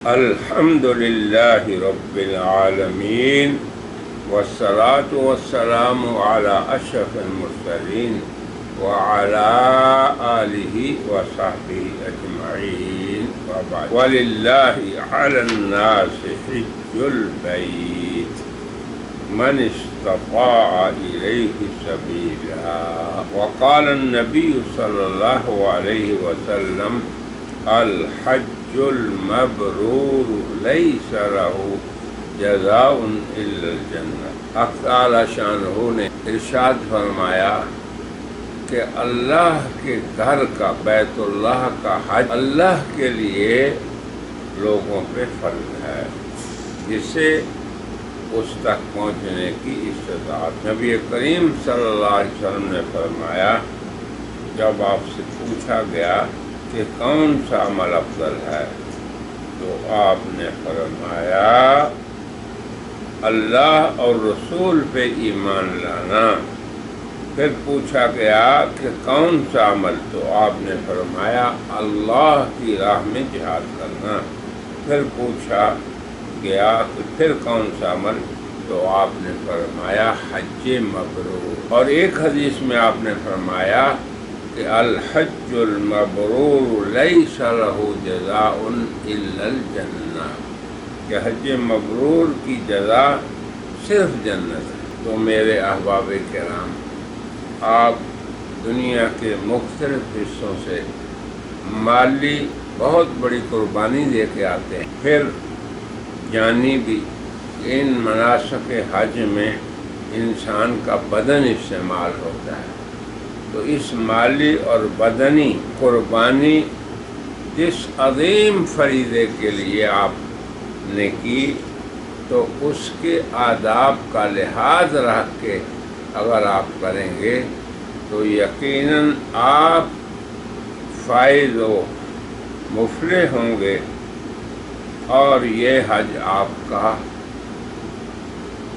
الحمد للہ رب العالمین والصلاة والسلام على اشرف المرسلین وعلى آلہ وصحبہ اجمعین وبعد وللہ علی الناس حج البیت من استطاع الیہ سبیلا وقال النبی صلی اللہ علیہ وسلم الحج المبرور لیس له جزاء الا الجنہ۔ حق تعالی شانہ نے ارشاد فرمایا کہ اللہ کے گھر کا، بیت اللہ کا حج اللہ کے لیے لوگوں پہ فرض ہے جسے اس تک پہنچنے کی استطاعت۔ نبی کریم صلی اللہ علیہ وسلم نے فرمایا، جب آپ سے پوچھا گیا کہ کون سا عمل افضل ہے تو آپ نے فرمایا اللہ اور رسول پہ ایمان لانا۔ پھر پوچھا گیا کہ کون سا عمل تو آپ نے فرمایا اللہ کی راہ میں جہاد کرنا۔ پھر پوچھا گیا کہ پھر کون سا عمل تو آپ نے فرمایا حج مبرور۔ اور ایک حدیث میں آپ نے فرمایا کہ الحج المبرور لیس له جزاء الا الجنہ، کہ حج مبرور کی جزا صرف جنت ہے۔ تو میرے احباب کرام، آپ دنیا کے مختلف حصوں سے مالی بہت بڑی قربانی دے کے آتے ہیں، پھر جانی بھی ان مناسک حج میں انسان کا بدن استعمال ہوتا ہے۔ تو اس مالی اور بدنی قربانی جس عظیم فریضے کے لیے آپ نے کی، تو اس کے آداب کا لحاظ رکھ کے اگر آپ کریں گے تو یقیناً آپ فائز و مفلح ہوں گے، اور یہ حج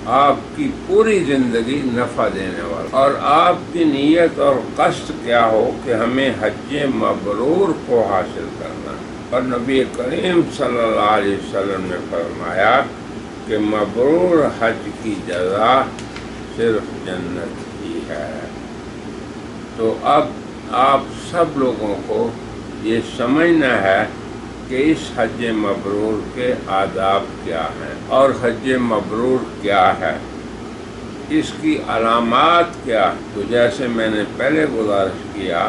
آپ کی پوری زندگی نفع دینے والا۔ اور آپ کی نیت اور قصد کیا ہو کہ ہمیں حج مبرور کو حاصل کرنا۔ اور نبی کریم صلی اللہ علیہ وسلم نے فرمایا کہ مبرور حج کی جزا صرف جنت ہی ہے۔ تو اب آپ سب لوگوں کو یہ سمجھنا ہے کہ اس حج مبرور کے آداب کیا ہیں اور حج مبرور کیا ہے، اس کی علامات کیا۔ تو جیسے میں نے پہلے گزارش کیا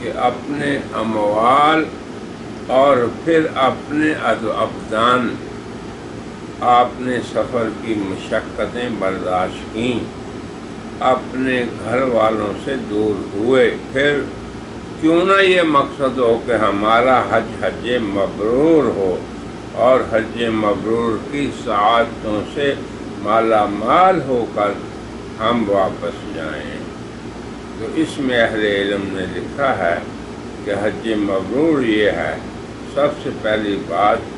کہ اپنے اموال اور پھر اپنے ابدان، آپ نے سفر کی مشقتیں برداشت کیں، اپنے گھر والوں سے دور ہوئے، پھر کیوں نہ یہ مقصد ہو کہ ہمارا حج مبرور ہو اور حج مبرور کی سعادتوں سے مالا مال ہو کر ہم واپس جائیں۔ تو اس میں اہل علم نے لکھا ہے کہ حج مبرور یہ ہے، سب سے پہلی بات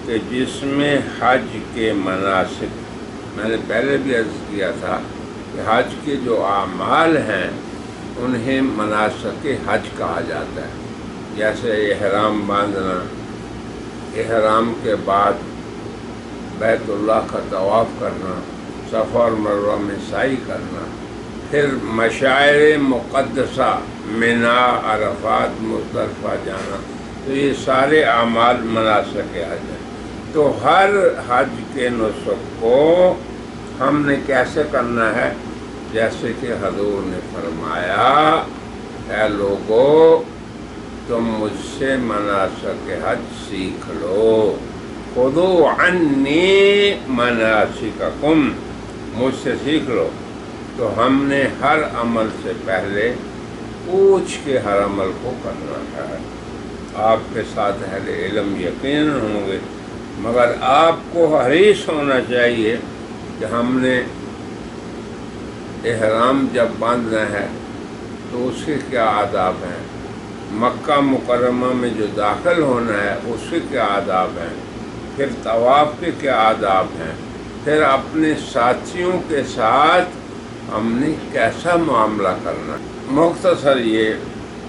کہ جس میں حج کے مناسک، میں نے پہلے بھی عرض کیا تھا کہ حج کے جو اعمال ہیں انہیں مناسک حج کہا جاتا ہے، جیسے احرام باندھنا، احرام کے بعد بیت اللہ کا طواف کرنا، صفا اور مروہ میں سعی کرنا، پھر مشاعر مقدسہ منی، عرفات، مزدلفہ جانا، تو یہ سارے اعمال مناسک حج ہیں۔ تو ہر حج کے نسک کو ہم نے کیسے کرنا ہے؟ جیسے کہ حضور نے فرمایا، اے لوگو تم مجھ سے مناسک حج سیکھ لو، خذوا عنی مناسککم، مجھ سے سیکھ لو۔ تو ہم نے ہر عمل سے پہلے پوچھ کے ہر عمل کو کرنا ہے۔ آپ کے ساتھ اہل علم یقیناً ہوں گے، مگر آپ کو حریص ہونا چاہیے کہ ہم نے احرام جب باندھنا ہے تو اس کے کیا آداب ہیں، مکہ مکرمہ میں جو داخل ہونا ہے اس کے کیا آداب ہیں، پھر طواف کے کیا آداب ہیں، پھر اپنے ساتھیوں کے ساتھ ہم نے کیسا معاملہ کرنا۔ مختصر یہ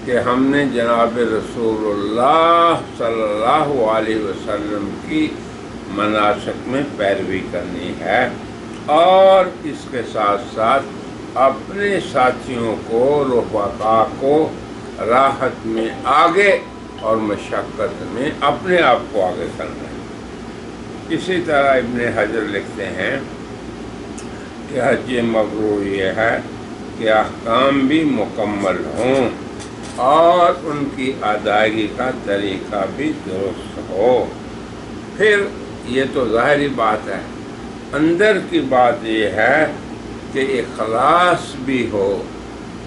کہ ہم نے جناب رسول اللہ صلی اللہ علیہ وسلم کی مناسک میں پیروی کرنی ہے، اور اس کے ساتھ ساتھ اپنے ساتھیوں کو، رفقا کو راحت میں آگے اور مشقت میں اپنے آپ کو آگے کرنا ہے۔ اسی طرح ابن حجر لکھتے ہیں کہ حج مبرور یہ ہے کہ احکام بھی مکمل ہوں اور ان کی ادائیگی کا طریقہ بھی درست ہو۔ پھر یہ تو ظاہری بات ہے، اندر کی بات یہ ہے کہ اخلاص بھی ہو،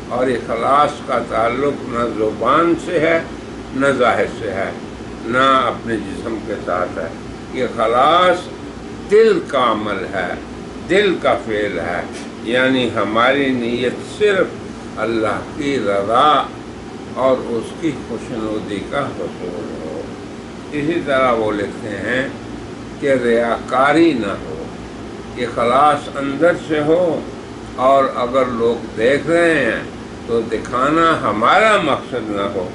اور اخلاص کا تعلق نہ زبان سے ہے نہ ظاہر سے ہے نہ اپنے جسم کے ساتھ ہے۔ اخلاص دل کا عمل ہے، دل کا فعل ہے، یعنی ہماری نیت صرف اللہ کی رضا اور اس کی خوشنودی کا حصول ہو۔ اسی طرح وہ لکھتے ہیں کہ ریاکاری نہ ہو، اخلاص اندر سے ہو، اور اگر لوگ دیکھ رہے ہیں تو دکھانا ہمارا مقصد نہ ہو۔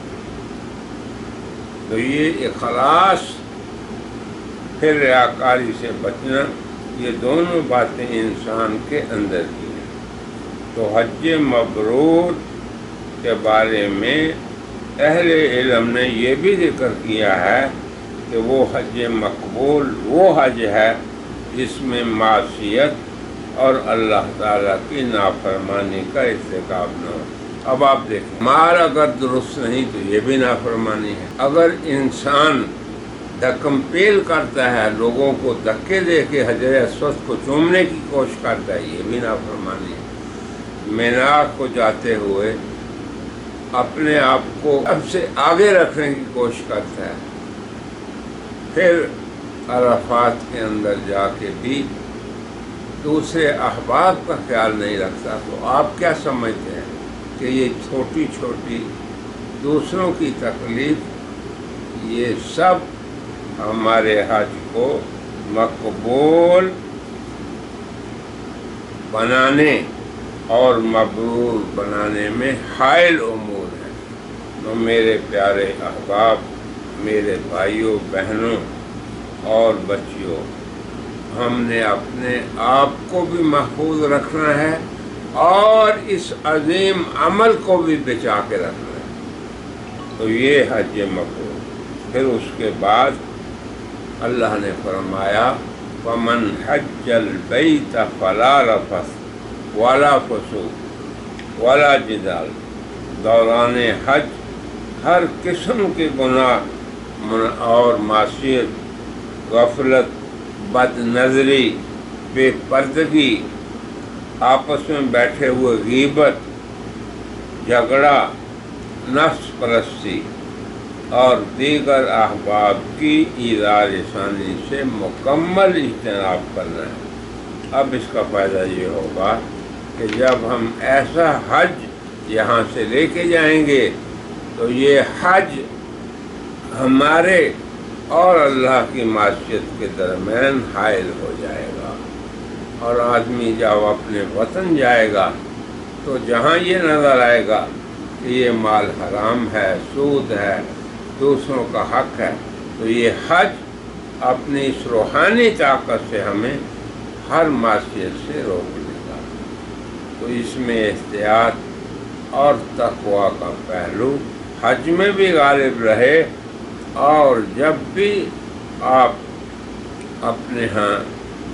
تو یہ اخلاص، پھر ریاکاری سے بچنا، یہ دونوں باتیں انسان کے اندر کی ہیں۔ تو حج مبرور کے بارے میں اہل علم نے یہ بھی ذکر کیا ہے کہ وہ حج مقبول وہ حج ہے جس میں معصیت اور اللہ تعالیٰ کی نافرمانی کا ارتکاب نہ ہو۔ اب آپ دیکھیں، مال اگر درست نہیں تو یہ بھی نافرمانی ہے۔ اگر انسان دھکم پیل کرتا ہے، لوگوں کو دھکے دے کے حجر اسود کو چومنے کی کوشش کرتا ہے، یہ بھی نافرمانی ہے۔ مینار کو جاتے ہوئے اپنے آپ کو سب سے آگے رکھنے کی کوشش کرتا ہے، پھر عرفات کے اندر جا کے بھی دوسرے احباب کا خیال نہیں رکھتا، تو آپ کیا سمجھتے ہیں کہ یہ چھوٹی چھوٹی دوسروں کی تکلیف، یہ سب ہمارے حج کو مقبول بنانے اور مبرور بنانے میں حائل امور ہیں۔ تو میرے پیارے احباب، میرے بھائیوں بہنوں اور بچیوں، ہم نے اپنے آپ کو بھی محفوظ رکھنا ہے اور اس عظیم عمل کو بھی بچا کے رکھنا ہے۔ تو یہ حج مبرور۔ پھر اس کے بعد اللہ نے فرمایا وَمَنْ حَجَّ الْبَيْتَ فَلَا رَفَثَ وَلَا فُسُوقَ وَلَا جِدَالَ، دوران حج ہر قسم کے گناہ اور معصیت، غفلت، بد نظری، بے پردگی، آپس میں بیٹھے ہوئے غیبت، جھگڑا، نفس پرستی اور دیگر احباب کی ایذا رسانی سے مکمل اجتناب کرنا ہے۔ اب اس کا فائدہ یہ ہوگا کہ جب ہم ایسا حج یہاں سے لے کے جائیں گے تو یہ حج ہمارے اور اللہ کی معصیت کے درمیان حائل ہو جائے گا، اور آدمی جب اپنے وطن جائے گا تو جہاں یہ نظر آئے گا کہ یہ مال حرام ہے، سود ہے، دوسروں کا حق ہے، تو یہ حج اپنی اس روحانی طاقت سے ہمیں ہر معصیت سے روک لے گا۔ تو اس میں احتیاط اور تقوی کا پہلو حج میں بھی غالب رہے، اور جب بھی آپ اپنے ہاں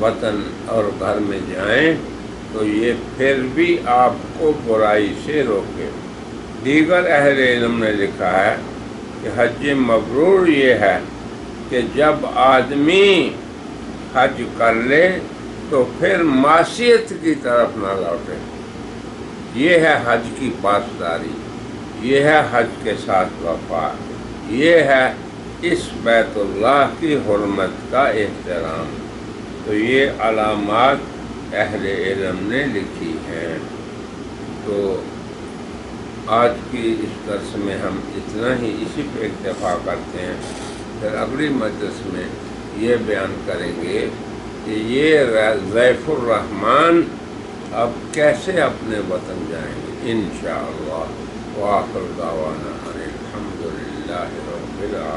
وطن اور گھر میں جائیں تو یہ پھر بھی آپ کو برائی سے روکے۔ دیگر اہل علم نے لکھا ہے کہ حج مبرور یہ ہے کہ جب آدمی حج کر لے تو پھر معصیت کی طرف نہ لوٹے۔ یہ ہے حج کی پاسداری، یہ ہے حج کے ساتھ وفا، یہ ہے اس بیت اللہ کی حرمت کا احترام۔ تو یہ علامات اہل علم نے لکھی ہیں۔ تو آج کی اس درس میں ہم اتنا ہی، اسی پہ اکتفا کرتے ہیں۔ پھر اگلی مجلس میں یہ بیان کریں گے کہ یہ ضیف الرحمن اب کیسے اپنے وطن جائیں گے انشاءاللہ۔ وآخر دعوانا ان الحمد للہ رب العالمین.